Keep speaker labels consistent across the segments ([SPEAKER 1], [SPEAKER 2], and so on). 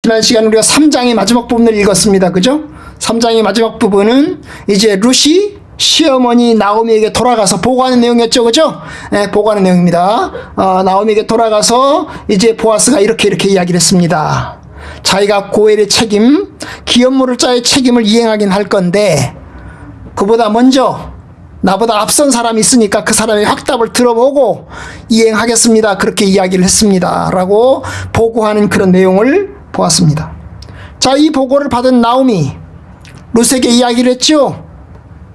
[SPEAKER 1] 지난 시간 우리가 3장의 마지막 부분을 읽었습니다. 그죠? 3장의 마지막 부분은 이제 룻이 시어머니 나오미에게 돌아가서 보고하는 내용이었죠. 그죠? 네, 보고하는 내용입니다. 나오미에게 돌아가서 이제 보아스가 이렇게 이야기를 했습니다. 자기가 고엘의 책임, 기업물을 짜의 책임을 이행하긴 할 건데 그보다 먼저 나보다 앞선 사람이 있으니까 그 사람의 확답을 들어보고 이행하겠습니다. 그렇게 이야기를 했습니다. 라고 보고하는 그런 내용을 보았습니다. 자, 이 보고를 받은 나오미, 룻에게 이야기를 했죠.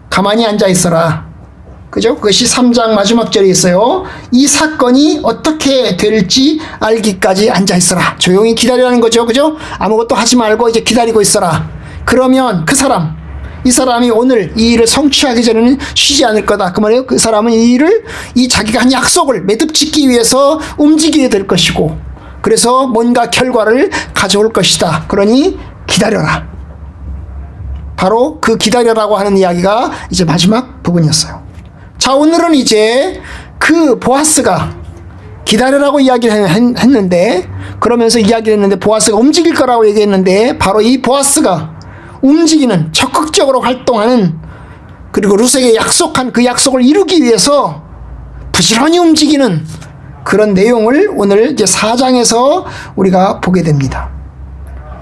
[SPEAKER 1] 가만히 앉아 있어라. 그죠? 그것이 3장 마지막 절에 있어요. 이 사건이 어떻게 될지 알기까지 앉아 있어라. 조용히 기다리라는 거죠. 그죠? 아무것도 하지 말고 이제 기다리고 있어라. 그러면 이 사람이 오늘 이 일을 성취하기 전에는 쉬지 않을 거다. 그 말이에요. 그 사람은 이 자기가 한 약속을 매듭 짓기 위해서 움직이게 될 것이고, 그래서 뭔가 결과를 가져올 것이다. 그러니 기다려라. 바로 그 기다려라고 하는 이야기가 이제 마지막 부분이었어요. 자, 오늘은 이제 그 보아스가 기다려라고 이야기를 했는데, 그러면서 이야기를 했는데 보아스가 움직일 거라고 얘기했는데, 바로 이 보아스가 움직이는, 적극적으로 활동하는, 그리고 룻에게 약속한 그 약속을 이루기 위해서 부지런히 움직이는 그런 내용을 오늘 이제 4장에서 우리가 보게 됩니다.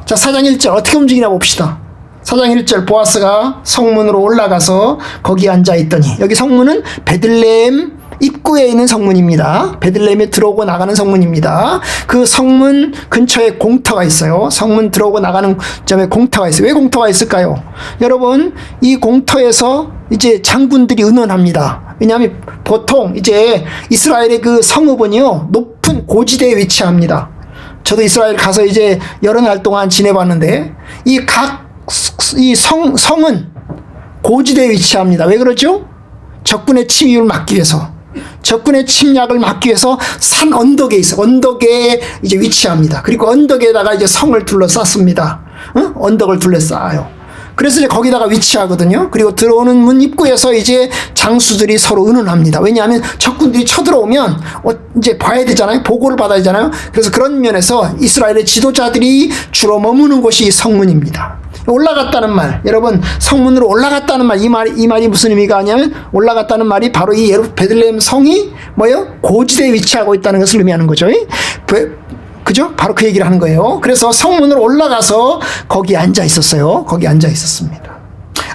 [SPEAKER 1] 자, 4장 1절 어떻게 움직이나 봅시다. 4장 1절 보아스가 성문으로 올라가서 거기 앉아 있더니, 여기 성문은 베들레헴 입구에 있는 성문입니다. 베들레헴에 들어오고 나가는 성문입니다. 그 성문 근처에 공터가 있어요. 성문 들어오고 나가는 점에 공터가 있어요. 왜 공터가 있을까요? 여러분, 이 공터에서 이제 장군들이 의논합니다. 왜냐하면 보통 이제 이스라엘의 그 성읍은요, 높은 고지대에 위치합니다. 저도 이스라엘 가서 이제 여러 날 동안 지내봤는데, 이 성은 고지대에 위치합니다. 왜 그러죠? 적군의 침입을 막기 위해서, 적군의 침략을 막기 위해서 산 언덕에 있어. 언덕에 이제 위치합니다. 그리고 언덕에다가 이제 성을 둘러쌌습니다. 언덕을 둘러싸요. 그래서 이제 거기다가 위치하거든요. 그리고 들어오는 문 입구에서 이제 장수들이 서로 의논합니다. 왜냐하면 적군들이 쳐들어오면 이제 봐야 되잖아요. 보고를 받아야 되잖아요. 그래서 그런 면에서 이스라엘의 지도자들이 주로 머무는 곳이 이 성문입니다. 올라갔다는 말, 여러분, 성문으로 올라갔다는 말, 이 말이 무슨 의미가 하냐면, 올라갔다는 말이 바로 이 베들레헴 성이 뭐예요? 고지대에 위치하고 있다는 것을 의미하는 거죠. 그죠? 바로 그 얘기를 하는 거예요. 그래서 성문으로 올라가서 거기 앉아 있었어요. 거기 앉아 있었습니다.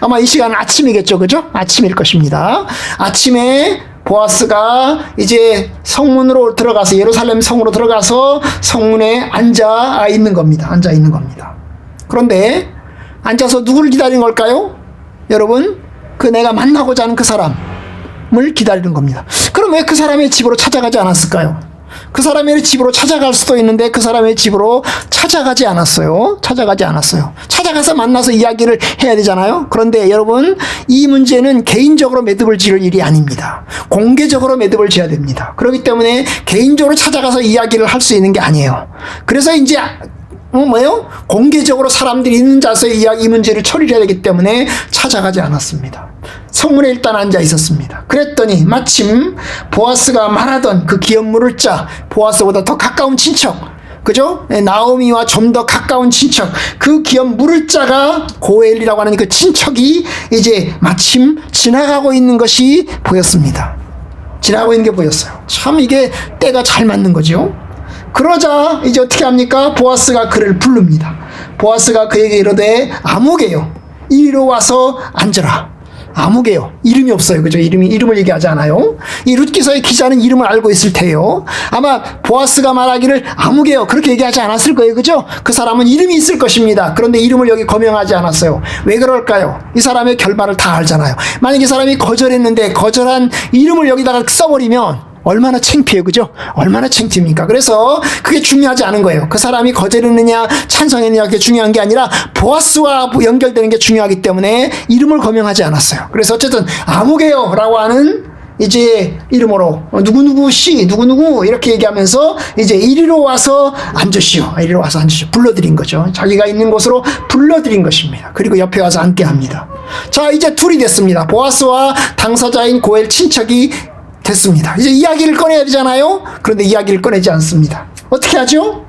[SPEAKER 1] 아마 이 시간은 아침이겠죠. 그죠? 아침일 것입니다. 아침에 보아스가 이제 성문으로 들어가서, 예루살렘 성으로 들어가서 성문에 앉아 있는 겁니다. 앉아 있는 겁니다. 그런데 앉아서 누구를 기다리는 걸까요? 여러분, 그 내가 만나고자 하는 그 사람을 기다리는 겁니다. 그럼 왜 그 사람의 집으로 찾아가지 않았을까요? 그 사람의 집으로 찾아갈 수도 있는데 그 사람의 집으로 찾아가지 않았어요. 찾아가서 만나서 이야기를 해야 되잖아요. 그런데 여러분, 이 문제는 개인적으로 매듭을 지을 일이 아닙니다. 공개적으로 매듭을 지어야 됩니다. 그렇기 때문에 개인적으로 찾아가서 이야기를 할 수 있는 게 아니에요. 그래서 이제 공개적으로 사람들이 있는 자세에 이 문제를 처리해야 되기 때문에 찾아가지 않았습니다. 성문에 일단 앉아 있었습니다. 그랬더니 마침 보아스가 말하던 그 기업물을 짜, 보아스보다 더 가까운 친척, 그죠? 나오미와 좀 더 가까운 친척, 그 기업물을 짜가 고엘이라고 하는 그 친척이 이제 마침 지나가고 있는 것이 보였습니다. 지나가고 있는 게 보였어요. 참 이게 때가 잘 맞는 거죠. 그러자 이제 어떻게 합니까? 보아스가 그를 부릅니다. 보아스가 그에게 이르되 아무개요, 이리로 와서 앉으라. 아무개요. 이름이 없어요. 그죠? 이름을 얘기하지 않아요. 이 룻기서의 기자는 이름을 알고 있을 테요. 아마 보아스가 말하기를 아무개요, 그렇게 얘기하지 않았을 거예요. 그죠? 그 사람은 이름이 있을 것입니다. 그런데 이름을 여기 거명하지 않았어요. 왜 그럴까요? 이 사람의 결말을 다 알잖아요. 만약에 이 사람이 거절했는데 거절한 이름을 여기다가 써버리면 얼마나 창피해요. 그죠? 얼마나 창피합니까? 그래서 그게 중요하지 않은 거예요. 그 사람이 거절했느냐 찬성했느냐 그게 중요한 게 아니라 보아스와 연결되는 게 중요하기 때문에 이름을 거명하지 않았어요. 그래서 어쨌든 아무개요 라고 하는 이제 이름으로 누구누구 씨 누구누구 이렇게 얘기하면서 이제 이리로 와서 앉으시오. 이리로 와서 앉으시오. 불러드린 거죠. 자기가 있는 곳으로 불러드린 것입니다. 그리고 옆에 와서 앉게 합니다. 자, 이제 둘이 됐습니다. 보아스와 당사자인 고엘 친척이 됐습니다. 이제 이야기를 꺼내야 되잖아요. 그런데 이야기를 꺼내지 않습니다. 어떻게 하죠?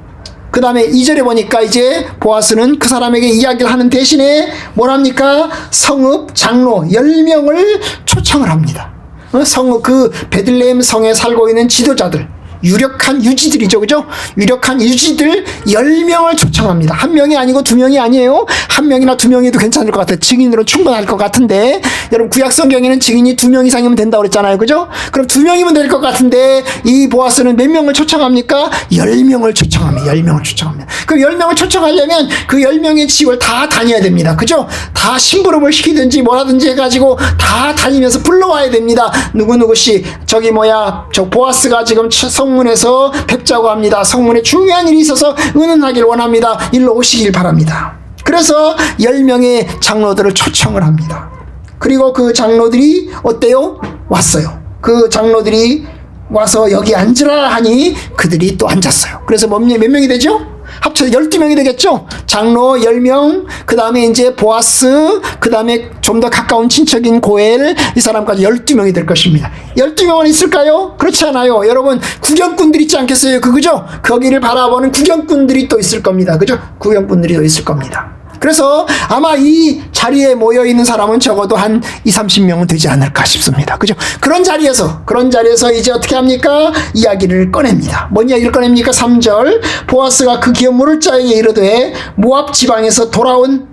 [SPEAKER 1] 그 다음에 2절에 보니까 이제 보아스는 그 사람에게 이야기를 하는 대신에 뭐랍니까? 성읍 장로 10명을 초청을 합니다. 성읍 그 베들레헴 성에 살고 있는 지도자들, 유력한 유지들이죠, 그죠? 유력한 유지들 10명을 초청합니다. 한 명이 아니고 두 명이 아니에요. 한 명이나 두 명이도 괜찮을 것 같아요. 증인으로 충분할 것 같은데, 여러분 구약 성경에는 증인이 2명 이상이면 된다고 그랬잖아요, 그죠? 그럼 2명이면 될 것 같은데 이 보아스는 몇 명을 초청합니까? 10명을 초청합니다. 10명을 초청합니다. 그럼 10명을 초청하려면 그 10명의 집을 다 다녀야 됩니다, 그죠? 다 심부름을 시키든지 뭐라든지 해가지고 다 다니면서 불러와야 됩니다. 누구누구씨 저기 저 보아스가 지금 성문에서 뵙자고 합니다. 성문에 중요한 일이 있어서 의논하길 원합니다. 일로 오시길 바랍니다. 그래서 10명의 장로들을 초청을 합니다. 그리고 그 장로들이 어때요? 왔어요. 그 장로들이 와서 여기 앉으라 하니 그들이 또 앉았어요. 그래서 몇 명이 되죠? 합쳐서 12명이 되겠죠? 장로 10명, 그 다음에 이제 보아스, 그 다음에 좀 더 가까운 친척인 고엘, 이 사람까지 12명이 될 것입니다. 12명은 있을까요? 그렇지 않아요. 여러분, 구경꾼들 있지 않겠어요? 그죠? 거기를 바라보는 구경꾼들이 또 있을 겁니다. 그죠? 구경꾼들이 또 있을 겁니다. 그래서 아마 이 자리에 모여있는 사람은 적어도 한 20-30명은 되지 않을까 싶습니다. 그죠? 그런 자리에서 이제 어떻게 합니까? 이야기를 꺼냅니다. 뭔 이야기를 꺼냅니까? 3절. 보아스가 그 기업 물을 자에게 이르되 모압 지방에서 돌아온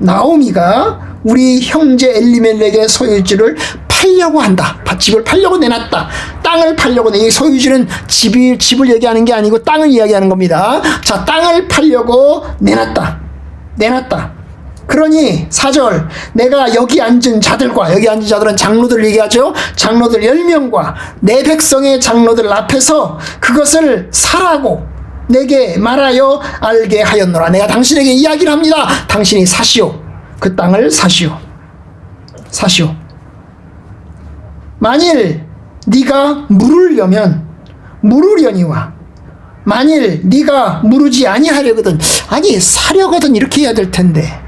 [SPEAKER 1] 나오미가 우리 형제 엘리멜렉의 소유지를 팔려고 한다. 집을 팔려고 내놨다. 땅을 팔려고 이 소유지는 집을 얘기하는 게 아니고 땅을 이야기하는 겁니다. 자, 땅을 팔려고 내놨다. 그러니 4절 내가 여기 앉은 자들은 장로들을 얘기하죠. 장로들 10명과 내 백성의 장로들 앞에서 그것을 사라고 내게 말하여 알게 하였노라. 내가 당신에게 이야기를 합니다. 당신이 사시오. 그 땅을 사시오. 만일 네가 물으려니와 만일 네가 물으지 아니하려거든, 아니 사려거든 이렇게 해야 될 텐데,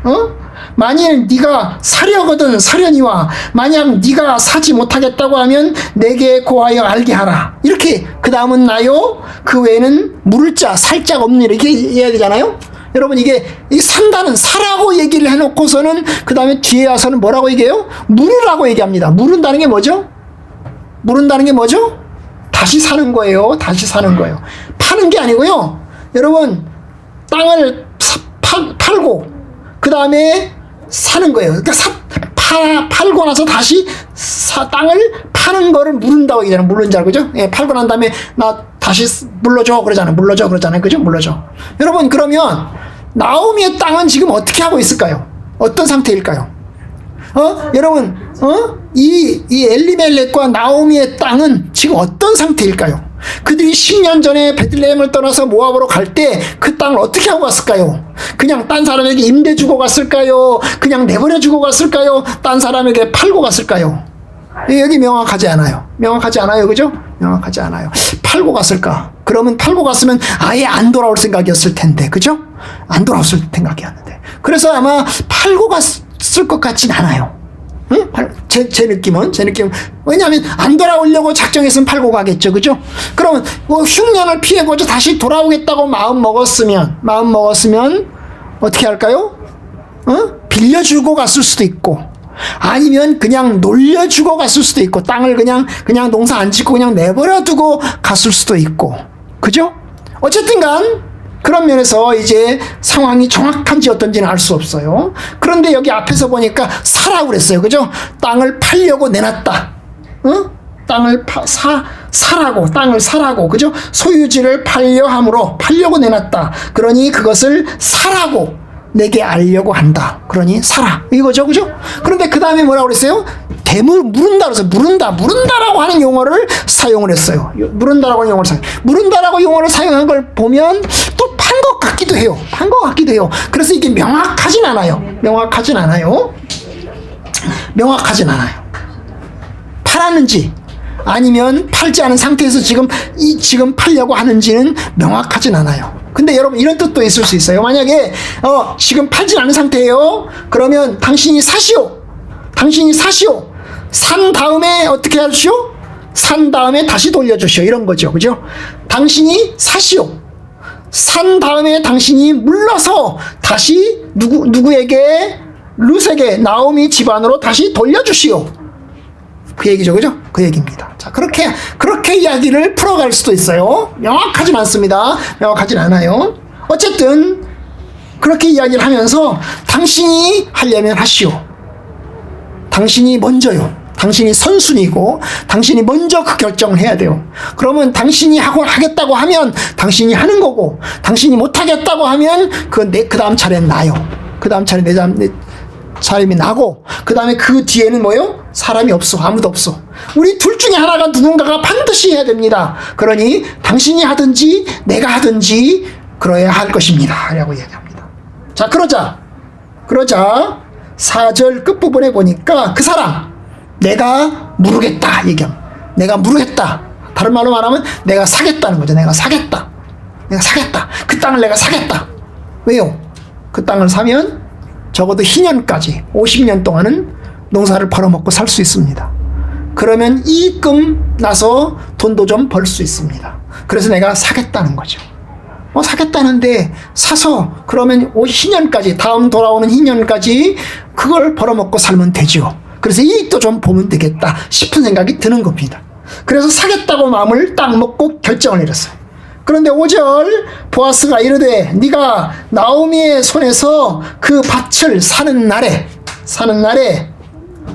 [SPEAKER 1] 만일 네가 사려니와 만약 네가 사지 못하겠다고 하면 내게 고하여 알게 하라. 이렇게 그 다음은 나요. 그 외에는 물을 자 살짝 없는 이렇게 해야 되잖아요. 여러분 이게 산다는 사라고 얘기를 해놓고서는 그 다음에 뒤에 와서는 뭐라고 얘기해요? 물으라고 얘기합니다. 물은다는 게 뭐죠? 다시 사는 거예요. 파는 게 아니고요. 여러분 땅을 팔고 그 다음에 사는 거예요. 그러니까 팔고 나서 다시 땅을 파는 거를 물은다고 얘기하잖아요. 물는 줄 알고, 그죠? 예, 팔고 난 다음에 나 다시 물러줘 그러잖아요. 그죠? 물러줘. 여러분 그러면 나오미의 땅은 지금 어떻게 하고 있을까요? 어떤 상태일까요? 여러분, 이 엘리멜렉과 나오미의 땅은 지금 어떤 상태일까요? 그들이 10년 전에 베들레헴을 떠나서 모압으로 갈 때 그 땅을 어떻게 하고 갔을까요? 그냥 딴 사람에게 임대 주고 갔을까요? 그냥 내버려 주고 갔을까요? 딴 사람에게 팔고 갔을까요? 여기 명확하지 않아요. 그죠? 명확하지 않아요. 팔고 갔을까? 그러면 팔고 갔으면 아예 안 돌아올 생각이었을 텐데, 그죠? 안 돌아왔을 생각이었는데. 그래서 아마 팔고 갔을 것 같진 않아요. 응? 제 느낌은 왜냐하면 안 돌아오려고 작정했으면 팔고 가겠죠, 그죠? 그러면 흉년을 피해보자 다시 돌아오겠다고 마음 먹었으면 어떻게 할까요? 빌려주고 갔을 수도 있고, 아니면 그냥 놀려주고 갔을 수도 있고, 땅을 그냥 농사 안 짓고 그냥 내버려두고 갔을 수도 있고, 그죠? 어쨌든간 그런 면에서 이제 상황이 정확한지 어떤지는 알 수 없어요. 그런데 여기 앞에서 보니까 사라고 그랬어요. 그죠? 땅을 팔려고 내놨다. 땅을 사라고. 그죠? 소유지를 팔려고 내놨다. 그러니 그것을 사라고 내게 알려고 한다. 그러니 사라. 이거죠. 그죠? 그런데 그 다음에 뭐라고 그랬어요? 물은다라고 하는 용어를 사용을 했어요. 물은다라고 용어를 사용한 걸 보면 또 판 것 같기도 해요. 그래서 이게 명확하진 않아요. 팔았는지 아니면 팔지 않은 상태에서 지금 팔려고 하는지는 명확하진 않아요. 근데 여러분 이런 뜻도 있을 수 있어요. 만약에 지금 팔진 않은 상태예요. 그러면 당신이 사시오. 산 다음에 어떻게 하시오? 산 다음에 다시 돌려주시오. 이런 거죠. 그죠? 당신이 사시오. 산 다음에 당신이 물러서 다시 누구에게? 룻에게, 나오미 집안으로 다시 돌려주시오. 그 얘기죠, 그죠? 그 얘기입니다. 자, 그렇게 이야기를 풀어갈 수도 있어요. 명확하진 않습니다. 명확하진 않아요. 어쨌든 그렇게 이야기를 하면서 당신이 하려면 하시오. 당신이 먼저요. 당신이 선순위고 당신이 먼저 그 결정을 해야 돼요. 그러면 당신이 하겠다고 하면 당신이 하는 거고, 당신이 못하겠다고 하면 그 다음 차례는 나요. 그 다음 차례 내 차림이 나고, 그 다음에 그 뒤에는 뭐요? 사람이 없어. 아무도 없어. 우리 둘 중에 하나가 누군가가 반드시 해야 됩니다. 그러니 당신이 하든지 내가 하든지 그러야 할 것입니다. 라고 얘기합니다. 자, 그러자 4절 끝부분에 보니까 그 사람, 내가 무르겠다 얘기합니다. 내가 무르겠다. 다른 말로 말하면 내가 사겠다는 거죠. 내가 사겠다. 그 땅을 내가 사겠다. 왜요? 그 땅을 사면 적어도 희년까지 50년 동안은 농사를 벌어먹고 살 수 있습니다. 그러면 이익금 나서 돈도 좀 벌 수 있습니다. 그래서 내가 사겠다는 거죠. 사겠다는데 사서 그러면 희년까지, 다음 돌아오는 희년까지 그걸 벌어먹고 살면 되죠. 그래서 이익도 좀 보면 되겠다 싶은 생각이 드는 겁니다. 그래서 사겠다고 마음을 딱 먹고 결정을 내렸어요. 그런데 5절 보아스가 이르되 네가 나오미의 손에서 그 밭을 사는 날에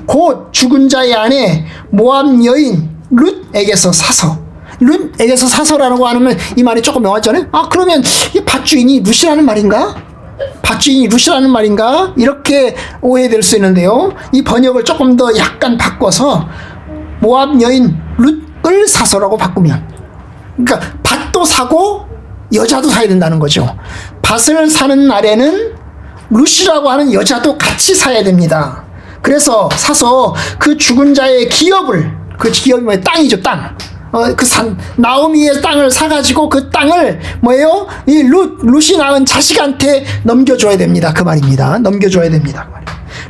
[SPEAKER 1] 곧 죽은 자의 아내 모압 여인 룻에게서 사서라고 하면 이 말이 조금 명확하잖아요. 그러면 이 밭주인이 룻이라는 말인가? 이렇게 오해될 수 있는데요. 이 번역을 조금 더 약간 바꿔서 모압 여인 룻을 사서라고 바꾸면, 그러니까 밭도 사고 여자도 사야 된다는 거죠. 밭을 사는 날에는 룻이라고 하는 여자도 같이 사야 됩니다. 그래서 사서 그 죽은 자의 기업을, 그 기업이 뭐예요? 땅이죠, 땅. 나오미의 땅을 사가지고 그 땅을 뭐예요? 이 룻이 낳은 자식한테 넘겨줘야 됩니다. 그 말입니다. 넘겨줘야 됩니다.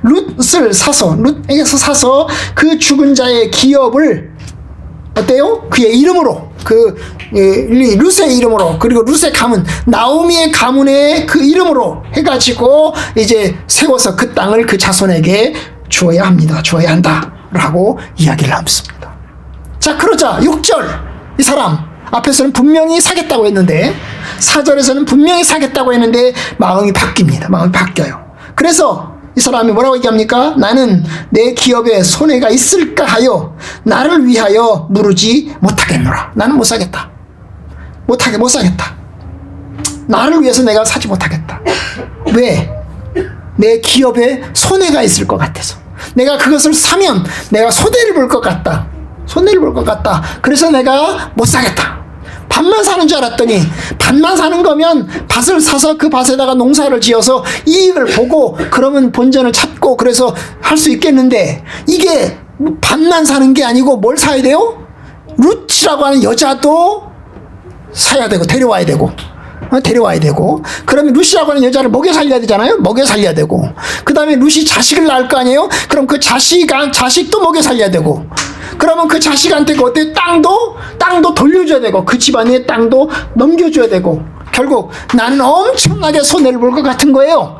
[SPEAKER 1] 룻에게서 사서 그 죽은 자의 기업을 어때요? 그의 이름으로, 룻의 이름으로, 그리고 룻의 가문, 나오미의 가문의 그 이름으로 해가지고 이제 세워서 그 땅을 그 자손에게 주어야 한다. 라고 이야기를 합니다. 자, 그러자 6절, 이 사람 앞에서는 분명히 사겠다고 했는데 4절에서는 분명히 사겠다고 했는데 마음이 바뀌어요. 그래서 이 사람이 뭐라고 얘기합니까? 나는 내 기업에 손해가 있을까 하여 나를 위하여 무르지 못하겠노라. 나는 못 사겠다. 못 사겠다. 나를 위해서 내가 사지 못하겠다. 왜? 내 기업에 손해가 있을 것 같아서. 내가 그것을 사면 내가 손해를 볼 것 같다. 그래서 내가 못 사겠다. 밭만 사는 줄 알았더니, 밭만 사는 거면 밭을 사서 그 밭에다가 농사를 지어서 이익을 보고 그러면 본전을 찾고 그래서 할 수 있겠는데, 이게 밭만 사는 게 아니고 뭘 사야 돼요? 룻이라고 하는 여자도 사야 되고 데려와야 되고, 그러면 룻이라고 하는 여자를 먹여 살려야 되잖아요. 먹여 살려야 되고, 그 다음에 룻이 자식을 낳을 거 아니에요. 그럼 그 자식도 먹여 살려야 되고, 그러면 그 자식한테 어때? 땅도 돌려줘야 되고, 그 집안의 땅도 넘겨줘야 되고, 결국 나는 엄청나게 손해를 볼 것 같은 거예요.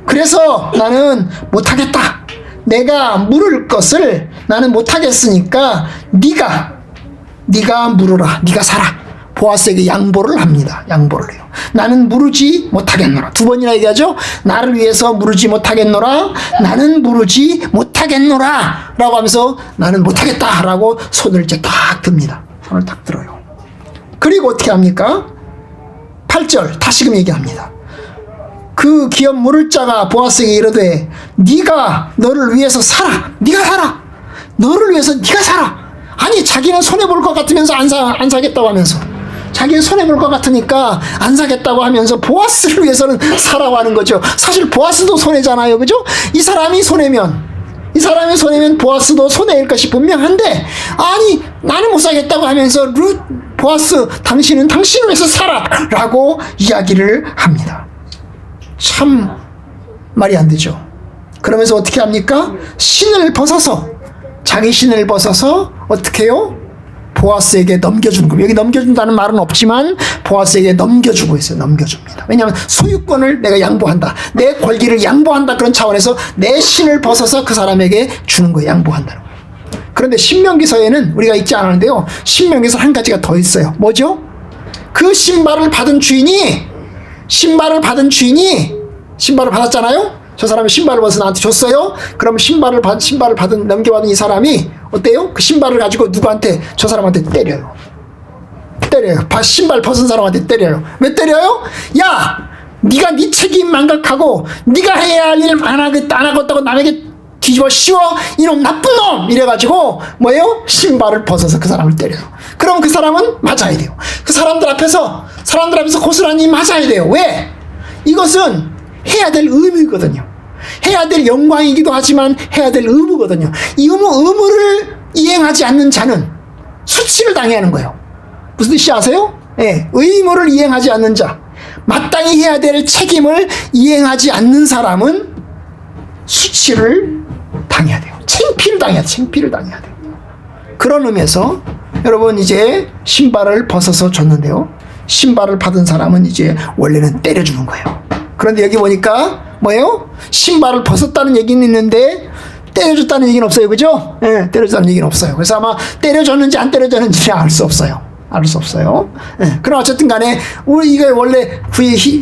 [SPEAKER 1] 그래서 나는 못하겠다. 내가 물을 것을 나는 못하겠으니까 네가 물어라. 네가 사라. 보아스에게 양보를 합니다. 양보를 해요. 나는 무르지 못하겠노라. 2번이나 얘기하죠. 나를 위해서 무르지 못하겠노라. 나는 무르지 못하겠노라. 라고 하면서 나는 못하겠다. 라고 손을 이제 딱 듭니다. 손을 딱 들어요. 그리고 어떻게 합니까? 8절 다시금 얘기합니다. 그 기업 물을 자가 보아스에게 이르되 네가 너를 위해서 살아. 너를 위해서 네가 살아. 아니, 자기는 손해볼 것 같으면서 안 사겠다고 하면서, 자기는 손해볼 것 같으니까 안 사겠다고 하면서 보아스를 위해서는 사라고 하는 거죠. 사실 보아스도 손해잖아요. 그죠? 이 사람이 손해면 보아스도 손해일 것이 분명한데, 아니, 나는 못 사겠다고 하면서 보아스, 당신은 당신을 위해서 살아. 라고 이야기를 합니다. 참 말이 안 되죠. 그러면서 어떻게 합니까? 자기 신을 벗어서 어떻게 해요? 보아스에게 넘겨주는 겁니다. 여기 넘겨준다는 말은 없지만 보아스에게 넘겨주고 있어요. 넘겨줍니다. 왜냐하면 소유권을 내가 양보한다. 내 권리를 양보한다. 그런 차원에서 내 신을 벗어서 그 사람에게 주는 거예요. 양보한다는 거예요. 그런데 신명기서에는 우리가 읽지 않았는데요. 신명기서 한 가지가 더 있어요. 뭐죠? 그 신발을 받은 주인이 신발을 받았잖아요. 저 사람이 신발을 벗어 나한테 줬어요. 그럼 신발을 받은 넘겨받은 이 사람이 어때요? 그 신발을 가지고 누구한테 저 사람한테 때려요. 신발 벗은 사람한테 때려요. 왜 때려요? 야, 네가 네 책임 망각하고 네가 해야 할 일 안 하겠다고 남에게 뒤집어 씌워 이놈 나쁜 놈 이래가지고 뭐예요? 신발을 벗어서 그 사람을 때려요. 그럼 그 사람은 맞아야 돼요. 그 사람들 앞에서 고스란히 맞아야 돼요. 왜? 이것은 해야 될 의무이거든요. 해야 될 영광이기도 하지만 해야 될 의무거든요. 이 의무를 이행하지 않는 자는 수치를 당해야 하는 거예요. 무슨 뜻이 아세요? 예, 의무를 이행하지 않는 자, 마땅히 해야 될 책임을 이행하지 않는 사람은 수치를 당해야 돼요. 창피를 당해야 돼요. 그런 의미에서 여러분 이제 신발을 벗어서 줬는데요. 신발을 받은 사람은 이제 원래는 때려주는 거예요. 그런데 여기 보니까 뭐예요? 신발을 벗었다는 얘기는 있는데 때려줬다는 얘기는 없어요. 그죠? 예, 때려줬다는 얘기는 없어요. 그래서 아마 때려줬는지 안 때려줬는지 알 수 없어요. 예, 그럼 어쨌든 간에 우리 이거 원래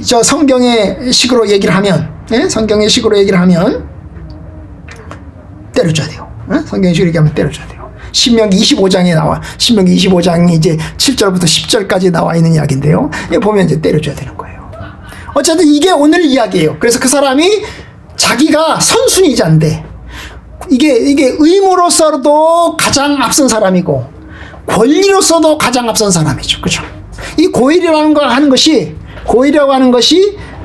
[SPEAKER 1] 저 성경의 식으로 얘기를 하면 때려줘야 돼요. 예? 성경의 식으로 얘기하면 때려줘야 돼요. 신명기 25장에 나와. 신명기 25장이 이제 7절부터 10절까지 나와 있는 이야기인데요. 여기 보면 이제 때려줘야 되는 거예요. 어쨌든 이게 오늘 이야기예요. 그래서 그 사람이 자기가 선순위자인데 이게 의무로서도 가장 앞선 사람이고 권리로서도 가장 앞선 사람이죠. 그렇죠? 이 고일이라고 하는 것이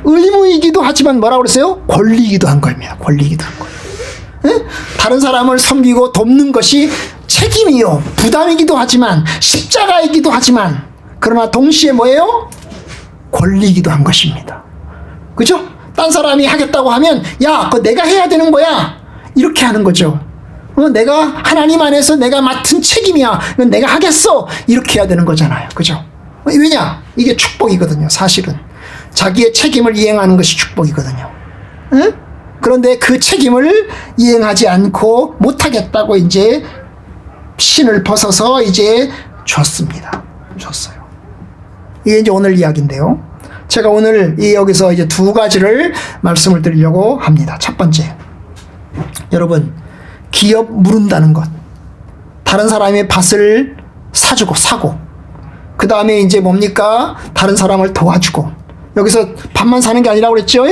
[SPEAKER 1] 의무이기도 하지만 뭐라고 그랬어요? 권리이기도 한 겁니다. 응? 다른 사람을 섬기고 돕는 것이 책임이요, 부담이기도 하지만 십자가이기도 하지만 그러나 동시에 뭐예요? 권리이기도 한 것입니다. 그죠? 딴 사람이 하겠다고 하면 야, 그거 내가 해야 되는 거야. 이렇게 하는 거죠. 내가 하나님 안에서 내가 맡은 책임이야. 이건 내가 하겠어. 이렇게 해야 되는 거잖아요. 그죠? 왜냐? 이게 축복이거든요. 사실은. 자기의 책임을 이행하는 것이 축복이거든요. 응? 그런데 그 책임을 이행하지 않고 못하겠다고 이제 신을 벗어서 이제 줬어요. 이게 이제 오늘 이야기인데요. 제가 오늘 여기서 이제 두 가지를 말씀을 드리려고 합니다. 첫 번째, 여러분, 기업 무른다는 것, 다른 사람의 밭을 사고, 그 다음에 이제 뭡니까? 다른 사람을 도와주고, 여기서 밭만 사는 게 아니라고 그랬죠?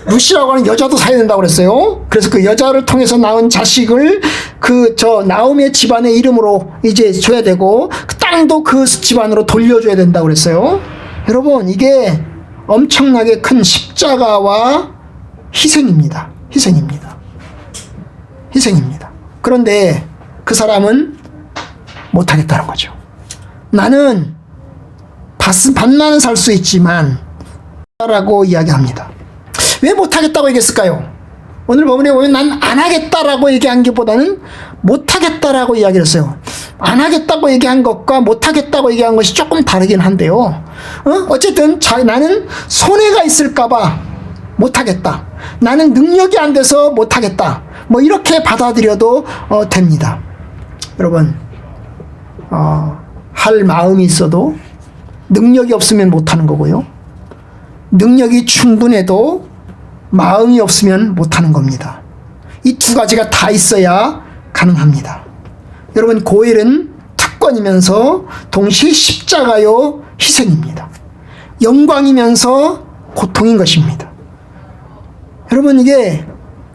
[SPEAKER 1] 루시라고 하는 여자도 사야 된다고 그랬어요. 그래서 그 여자를 통해서 낳은 자식을 나오미의 집안의 이름으로 이제 줘야 되고, 그 땅도 그 집안으로 돌려줘야 된다고 그랬어요. 여러분, 이게 엄청나게 큰 십자가와 희생입니다. 그런데 그 사람은 못하겠다는 거죠. 나는 밭만은 살 수 있지만 라고 이야기합니다. 왜 못하겠다고 얘기했을까요? 오늘 본문에 보면 난 안 하겠다라고 얘기한 것보다는 못하겠다라고 이야기를 했어요. 안 하겠다고 얘기한 것과 못하겠다고 얘기한 것이 조금 다르긴 한데요. 어쨌든 나는 손해가 있을까봐 못하겠다. 나는 능력이 안 돼서 못하겠다. 뭐 이렇게 받아들여도 됩니다. 여러분, 할 마음이 있어도 능력이 없으면 못하는 거고요. 능력이 충분해도 마음이 없으면 못하는 겁니다. 이 두 가지가 다 있어야 가능합니다. 여러분, 고일은 특권이면서 동시에 십자가요 희생입니다. 영광이면서 고통인 것입니다. 여러분, 이게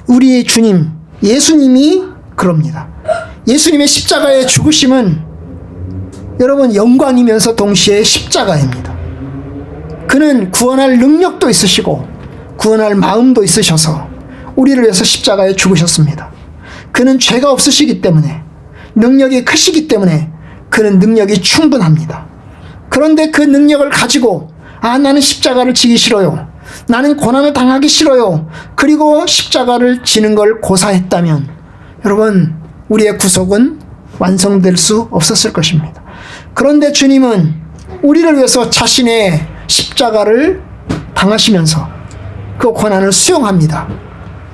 [SPEAKER 1] 우리의 주님 예수님이 그럽니다. 예수님의 십자가의 죽으심은 여러분 영광이면서 동시에 십자가입니다. 그는 구원할 능력도 있으시고 구원할 마음도 있으셔서 우리를 위해서 십자가에 죽으셨습니다. 그는 죄가 없으시기 때문에, 능력이 크시기 때문에 그는 능력이 충분합니다. 그런데 그 능력을 가지고 나는 십자가를 지기 싫어요, 나는 고난을 당하기 싫어요, 그리고 십자가를 지는 걸 고사했다면 여러분, 우리의 구속은 완성될 수 없었을 것입니다. 그런데 주님은 우리를 위해서 자신의 십자가를 당하시면서 그 고난을 수용합니다.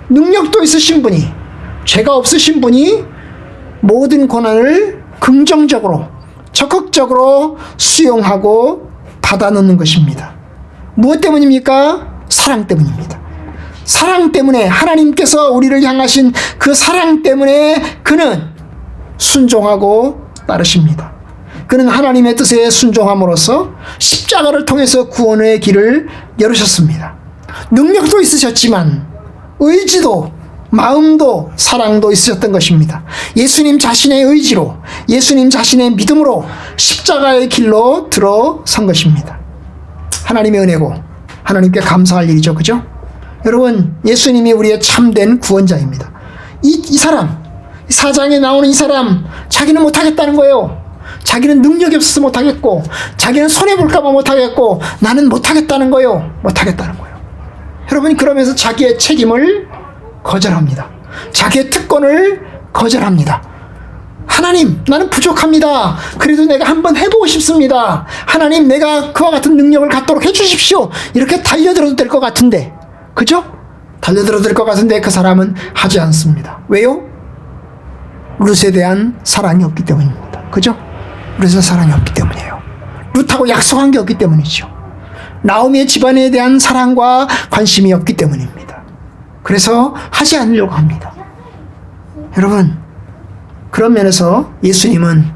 [SPEAKER 1] 능력도 있으신 분이, 죄가 없으신 분이 모든 고난을 긍정적으로, 적극적으로 수용하고 받아놓는 것입니다. 무엇 때문입니까? 사랑 때문입니다. 사랑 때문에, 하나님께서 우리를 향하신 그 사랑 때문에 그는 순종하고 따르십니다. 그는 하나님의 뜻에 순종함으로써 십자가를 통해서 구원의 길을 열으셨습니다. 능력도 있으셨지만 의지도, 마음도, 사랑도 있으셨던 것입니다. 예수님 자신의 의지로, 예수님 자신의 믿음으로 십자가의 길로 들어선 것입니다. 하나님의 은혜고 하나님께 감사할 일이죠. 그죠? 여러분, 예수님이 우리의 참된 구원자입니다. 이 사람, 4장에 나오는 이 사람, 자기는 못하겠다는 거예요. 자기는 능력이 없어서 못하겠고, 자기는 손해볼까봐 못하겠고, 나는 못하겠다는 거예요. 못하겠다는 거예요. 여러분, 그러면서 자기의 책임을 거절합니다. 자기의 특권을 거절합니다. 하나님, 나는 부족합니다. 그래도 내가 한번 해보고 싶습니다. 하나님, 내가 그와 같은 능력을 갖도록 해주십시오. 이렇게 달려들어도 될 것 같은데, 그죠? 달려들어도 될 것 같은데 그 사람은 하지 않습니다. 왜요? 룻에 대한 사랑이 없기 때문입니다. 그죠? 룻에 사랑이 없기 때문이에요. 룻하고 약속한 게 없기 때문이죠. 나오미의 집안에 대한 사랑과 관심이 없기 때문입니다. 그래서 하지 않으려고 합니다. 여러분, 그런 면에서 예수님은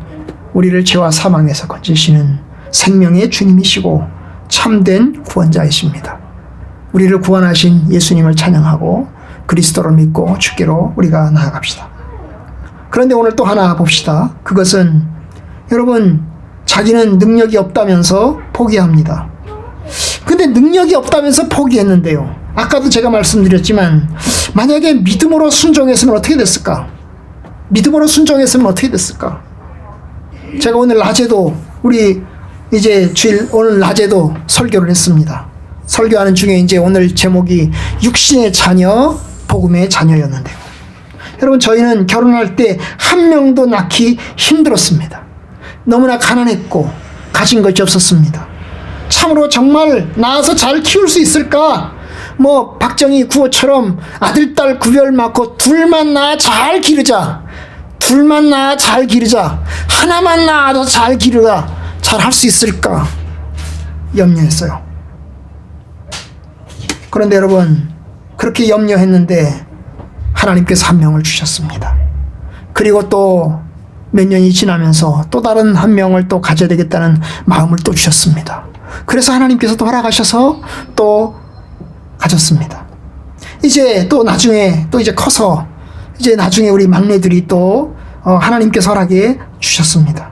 [SPEAKER 1] 우리를 죄와 사망에서 건지시는 생명의 주님이시고 참된 구원자이십니다. 우리를 구원하신 예수님을 찬양하고 그리스도를 믿고 주께로 우리가 나아갑시다. 그런데 오늘 또 하나 봅시다. 그것은 여러분, 자기는 능력이 없다면서 포기합니다. 근데 능력이 없다면서 포기했는데요, 아까도 제가 말씀드렸지만 만약에 믿음으로 순종했으면 어떻게 됐을까? 믿음으로 순종했으면 어떻게 됐을까? 제가 오늘 낮에도, 우리 이제 오늘 낮에도 설교를 했습니다. 설교하는 중에 이제 오늘 제목이 육신의 자녀, 복음의 자녀였는데요. 여러분, 저희는 결혼할 때 한 명도 낳기 힘들었습니다. 너무나 가난했고 가진 것이 없었습니다. 참으로 정말 낳아서 잘 키울 수 있을까? 뭐 박정희 구호처럼 아들, 딸 구별 많고 둘만 낳아 잘 기르자. 둘만 낳아 잘 기르자. 하나만 낳아도 잘 기르자. 잘 할 수 있을까? 염려했어요. 그런데 여러분, 그렇게 염려했는데 하나님께서 한 명을 주셨습니다. 그리고 또 몇 년이 지나면서 또 다른 한 명을 또 가져야 되겠다는 마음을 또 주셨습니다. 그래서 하나님께서 또 허락하셔서 또 가졌습니다. 이제 또 나중에 또 이제 커서 이제 나중에 우리 막내들이 또 하나님께서 허락해 주셨습니다.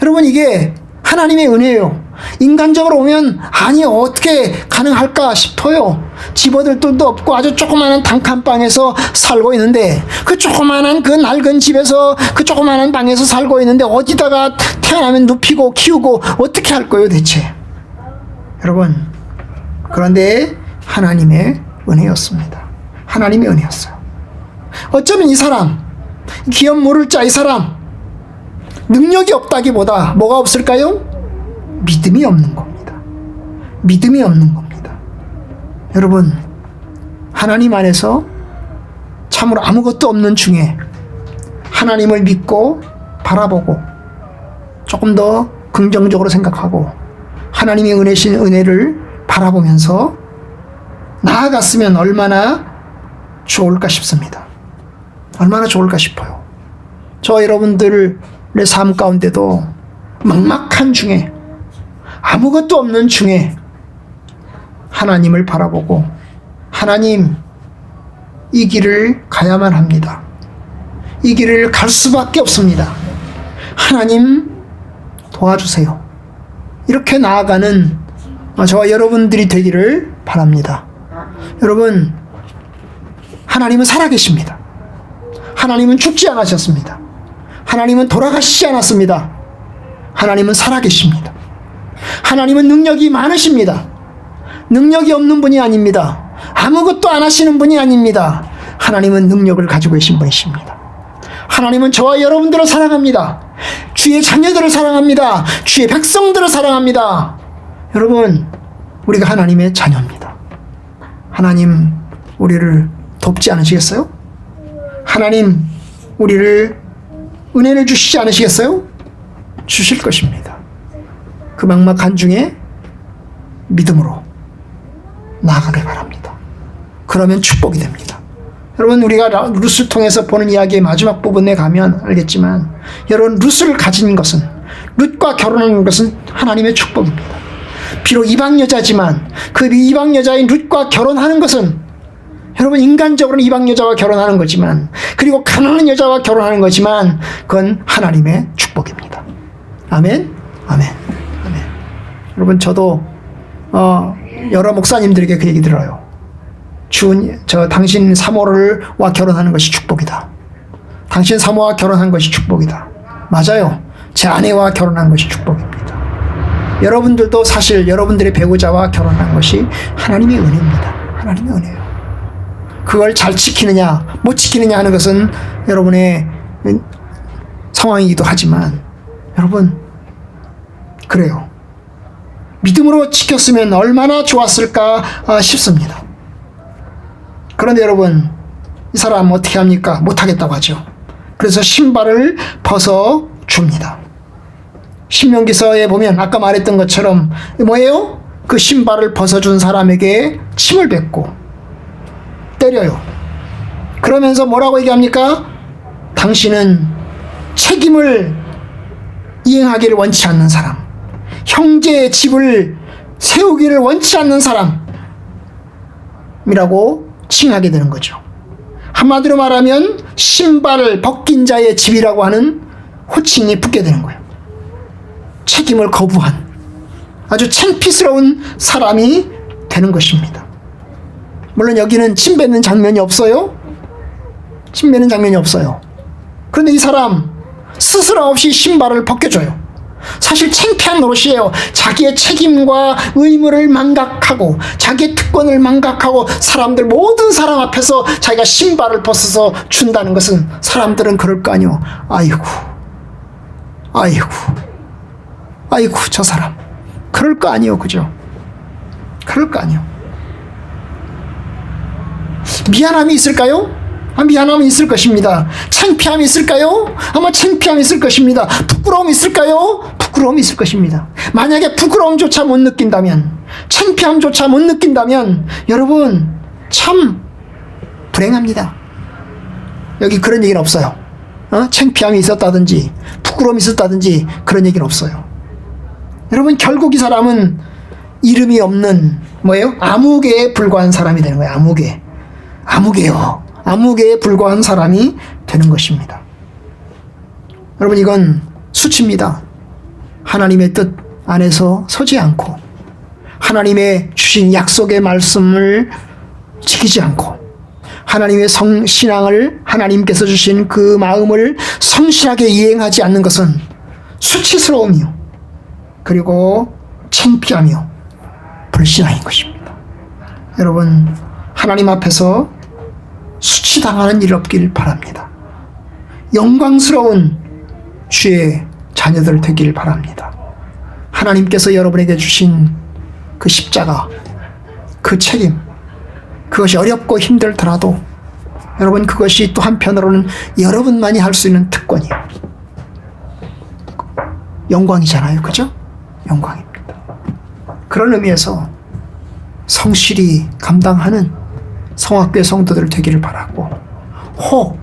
[SPEAKER 1] 여러분, 이게 하나님의 은혜예요. 인간적으로 보면 아니 어떻게 가능할까 싶어요. 집어들 돈도 없고 아주 조그마한 단칸방에서 살고 있는데, 그 조그마한 그 낡은 집에서 그 조그마한 방에서 살고 있는데 어디다가 태어나면 눕히고 키우고 어떻게 할 거예요 대체? 여러분, 그런데 하나님의 은혜였습니다. 하나님의 은혜였어요. 어쩌면 이 사람, 기업 모를 자 이 사람, 능력이 없다기보다 뭐가 없을까요? 믿음이 없는 겁니다. 믿음이 없는 겁니다. 여러분, 하나님 안에서 참으로 아무것도 없는 중에 하나님을 믿고 바라보고 조금 더 긍정적으로 생각하고 하나님의 은혜를 바라보면서 나아갔으면 얼마나 좋을까 싶습니다. 얼마나 좋을까 싶어요. 저 여러분들의 삶 가운데도 막막한 중에, 아무것도 없는 중에 하나님을 바라보고 하나님, 이 길을 가야만 합니다. 이 길을 갈 수밖에 없습니다. 하나님 도와주세요. 이렇게 나아가는 저와 여러분들이 되기를 바랍니다. 여러분, 하나님은 살아계십니다. 하나님은 죽지 않으셨습니다. 하나님은 돌아가시지 않았습니다. 하나님은 살아계십니다. 하나님은 능력이 많으십니다. 능력이 없는 분이 아닙니다. 아무것도 안 하시는 분이 아닙니다. 하나님은 능력을 가지고 계신 분이십니다. 하나님은 저와 여러분들을 사랑합니다. 주의 자녀들을 사랑합니다. 주의 백성들을 사랑합니다. 여러분, 우리가 하나님의 자녀입니다. 하나님 우리를 돕지 않으시겠어요? 하나님 우리를 은혜를 주시지 않으시겠어요? 주실 것입니다. 그 막막한 중에 믿음으로 나아가길 바랍니다. 그러면 축복이 됩니다. 여러분, 우리가 룻을 통해서 보는 이야기의 마지막 부분에 가면 알겠지만, 여러분, 룻을 가진 것은, 룻과 결혼하는 것은 하나님의 축복입니다. 비록 이방 여자지만 그 이방 여자인 룻과 결혼하는 것은, 여러분, 인간적으로는 이방 여자와 결혼하는 거지만, 그리고 가난한 여자와 결혼하는 거지만, 그건 하나님의 축복입니다. 아멘, 아멘, 아멘. 여러분, 저도 여러 목사님들에게 그 얘기 들어요. 당신 사모와 결혼하는 것이 축복이다. 당신 사모와 결혼한 것이 축복이다. 맞아요. 제 아내와 결혼한 것이 축복입니다. 여러분들도 사실 여러분들의 배우자와 결혼한 것이 하나님의 은혜입니다. 하나님의 은혜예요. 그걸 잘 지키느냐 못 지키느냐 하는 것은 여러분의 상황이기도 하지만, 여러분, 그래요. 믿음으로 지켰으면 얼마나 좋았을까 싶습니다. 그런데 여러분, 이 사람 어떻게 합니까? 못하겠다고 하죠. 그래서 신발을 벗어줍니다. 신명기서에 보면 아까 말했던 것처럼 뭐예요? 그 신발을 벗어준 사람에게 침을 뱉고 때려요. 그러면서 뭐라고 얘기합니까? 당신은 책임을 이행하기를 원치 않는 사람, 형제의 집을 세우기를 원치 않는 사람이라고 칭하게 되는 거죠. 한마디로 말하면 신발을 벗긴 자의 집이라고 하는 호칭이 붙게 되는 거예요. 책임을 거부한 아주 창피스러운 사람이 되는 것입니다. 물론 여기는 침 뱉는 장면이 없어요. 침 뱉는 장면이 없어요. 그런데 이 사람 스스럼 없이 신발을 벗겨줘요. 사실 창피한 노릇이에요. 자기의 책임과 의무를 망각하고 자기의 특권을 망각하고 모든 사람 앞에서 자기가 신발을 벗어서 준다는 것은, 사람들은 그럴 거 아니요. 아이고 저 사람 그럴 거 아니요. 그죠? 그럴 거 아니요. 미안함이 있을까요? 미안함이 있을 것입니다. 창피함이 있을까요? 아마 창피함이 있을 것입니다. 부끄러움이 있을까요? 부끄러움이 있을 것입니다. 만약에 부끄러움조차 못 느낀다면, 창피함조차 못 느낀다면, 여러분 참 불행합니다. 여기 그런 얘기는 없어요. 창피함이 있었다든지 부끄러움이 있었다든지 그런 얘기는 없어요. 여러분, 결국 이 사람은 이름이 없는 뭐예요? 아무개에 불과한 사람이 되는 거예요. 아무개요. 아무개에 불과한 사람이 되는 것입니다. 여러분, 이건 수치입니다. 하나님의 뜻 안에서 서지 않고, 하나님의 주신 약속의 말씀을 지키지 않고, 하나님의 신앙을, 하나님께서 주신 그 마음을 성실하게 이행하지 않는 것은 수치스러움이요, 그리고 창피하며 불신앙인 것입니다. 여러분, 하나님 앞에서 수치당하는 일 없기를 바랍니다. 영광스러운 주의 자녀들 되기를 바랍니다. 하나님께서 여러분에게 주신 그 십자가, 그 책임, 그것이 어렵고 힘들더라도 여러분, 그것이 또 한편으로는 여러분만이 할 수 있는 특권이에요. 영광이잖아요. 그죠? 영광입니다. 그런 의미에서 성실히 감당하는 성악교회 성도들 되기를 바라고, 혹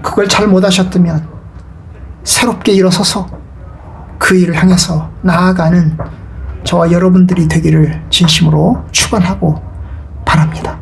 [SPEAKER 1] 그걸 잘 못하셨다면 새롭게 일어서서 그 일을 향해서 나아가는 저와 여러분들이 되기를 진심으로 축원하고 바랍니다.